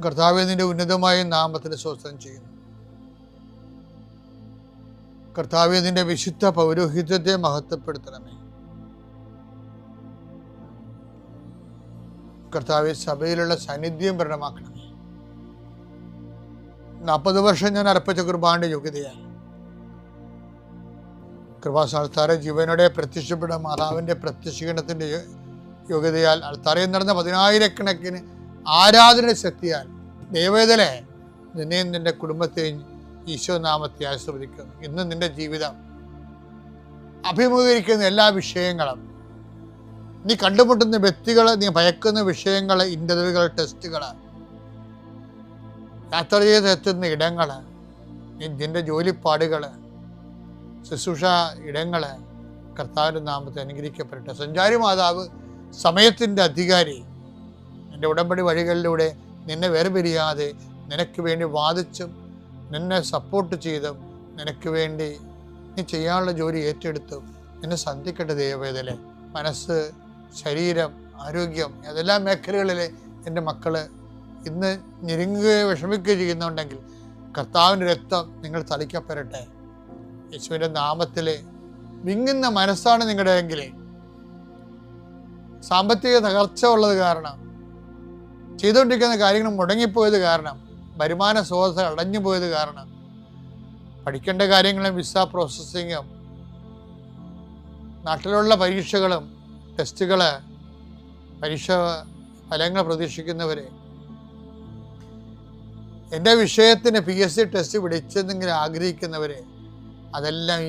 കർത്താവേ, നിന്റെ ഉന്നതമായ നാമത്തിന് സ്തോത്രം ചെയ്യുന്നു. കർത്താവേ, നിന്റെ വിശുദ്ധ പൗരോഹിത്യത്തെ മഹത്വപ്പെടുത്തണമേ. കർത്താവേ, സഭയിലുള്ള സാന്നിധ്യം പ്രകടമാക്കണമേ. 40 വർഷം ഞാൻ അർപ്പിച്ച കുർബാനയുടെ യോഗ്യതയാണ്. കൃപാസ്ഥാനത്താറെ ജീവനോടെ പ്രത്യക്ഷപ്പെട്ട മാതാവിൻ്റെ പ്രത്യക്ഷീകരണത്തിൻ്റെ യോഗ്യതയാൽ അൾത്താരയിൽ നടന്ന 10,000-കണക്കിന് ആരാധന ശക്തിയാൽ ദൈവവേദനെ നിന്നെയും നിന്റെ കുടുംബത്തെയും ഈശോ നാമത്തെ ആശീർവദിക്കുന്നു. ഇന്ന് നിന്റെ ജീവിതം അഭിമുഖീകരിക്കുന്ന എല്ലാ വിഷയങ്ങളും, നീ കണ്ടുമുട്ടുന്ന വ്യക്തികൾ, നീ ഭയക്കുന്ന വിഷയങ്ങൾ, ഇൻ്റർവ്യൂകൾ, ടെസ്റ്റുകൾ, യാത്ര ചെയ്ത് എത്തുന്ന ഇടങ്ങൾ, നിന്റെ ജോലിപ്പാടുകൾ, ശുശ്രൂഷ ഇടങ്ങൾ, കർത്താവിൻ്റെ നാമത്തെ അനുഗ്രഹിക്കപ്പെടട്ടെ. സഞ്ചാരി മാതാവ്, സമയത്തിൻ്റെ അധികാരി, നിന്റെ ഉടമ്പടി വഴികളിലൂടെ നിന്നെ വേർപിരിയാതെ നിനക്ക് വേണ്ടി വാദിച്ചും നിന്നെ സപ്പോർട്ട് ചെയ്തും നിനക്ക് വേണ്ടി നീ ചെയ്യാനുള്ള ജോലി ഏറ്റെടുത്തും നിന്നെ സന്ധിക്കട്ടെ. ദൈവവേദന, മനസ്സ്, ശരീരം, ആരോഗ്യം, ഏതെല്ലാം മേഖലകളിൽ എൻ്റെ മക്കൾ ഇന്ന് ഞെരുങ്ങുകയോ വിഷമിക്കുകയോ ചെയ്യുന്നുണ്ടെങ്കിൽ കർത്താവിൻ്റെ രക്തം നിങ്ങൾ തളിക്കപ്പെടട്ടെ. യേശുവിൻ്റെ നാമത്തിൽ വിങ്ങുന്ന മനസ്സാണ് നിങ്ങളുടെ എങ്കിൽ, സാമ്പത്തിക തകർച്ച ഉള്ളത് കാരണം, ചെയ്തുകൊണ്ടിരിക്കുന്ന കാര്യങ്ങൾ മുടങ്ങിപ്പോയത് കാരണം, വരുമാന സ്രോതസ് അടഞ്ഞു പോയത് കാരണം, പഠിക്കേണ്ട കാര്യങ്ങളും വിസ പ്രോസസ്സിങ്ങും, നാട്ടിലുള്ള പരീക്ഷകളും ടെസ്റ്റുകൾ, പരീക്ഷ ഫലങ്ങൾ പ്രതീക്ഷിക്കുന്നവരെ, എൻ്റെ വിഷയത്തിന് PSC ടെസ്റ്റ് പിടിച്ചെന്നെങ്കിലും ആഗ്രഹിക്കുന്നവരെ, അതെല്ലാം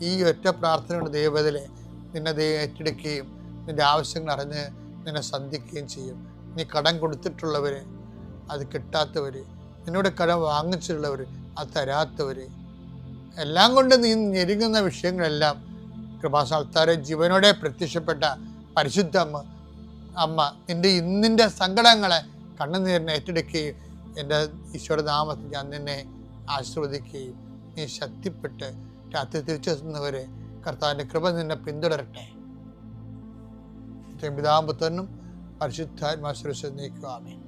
ഈ ഒറ്റ പ്രാർത്ഥനയുടെ ദൈവത്തിലെ നിന്നെ ഏറ്റെടുക്കുകയും നിൻ്റെ ആവശ്യങ്ങൾ അറിഞ്ഞ് നിന്നെ സന്ധിക്കുകയും ചെയ്യും. നീ കടം കൊടുത്തിട്ടുള്ളവർ, അത് കിട്ടാത്തവർ, നിന്നോട് കടം വാങ്ങിച്ചിട്ടുള്ളവർ, അത് തരാത്തവർ, എല്ലാം കൊണ്ട് നീ ഞെരുങ്ങുന്ന വിഷയങ്ങളെല്ലാം കൃപാസ്ഥാനത്താരെ ജീവനോടെ പ്രത്യക്ഷപ്പെട്ട പരിശുദ്ധ അമ്മ നിൻ്റെ ഇന്നിൻ്റെ സങ്കടങ്ങളെ കണ്ണുനീരിനെ ഏറ്റെടുക്കുകയും എൻ്റെ ഈശോയുടെ നാമത്തിൽ ഞാൻ നിന്നെ ആശീർവദിക്കുകയും നീ ശക്തിപ്പെട്ട് രാത്രി തിരിച്ചെത്തുന്നവരെ കർത്താവിൻ്റെ കൃപ നിന്നെ പിന്തുടരട്ടെ. പിതാമ്പുത്രനും പരിശുദ്ധാത്മാ നീക്കുക. ആമേൻ.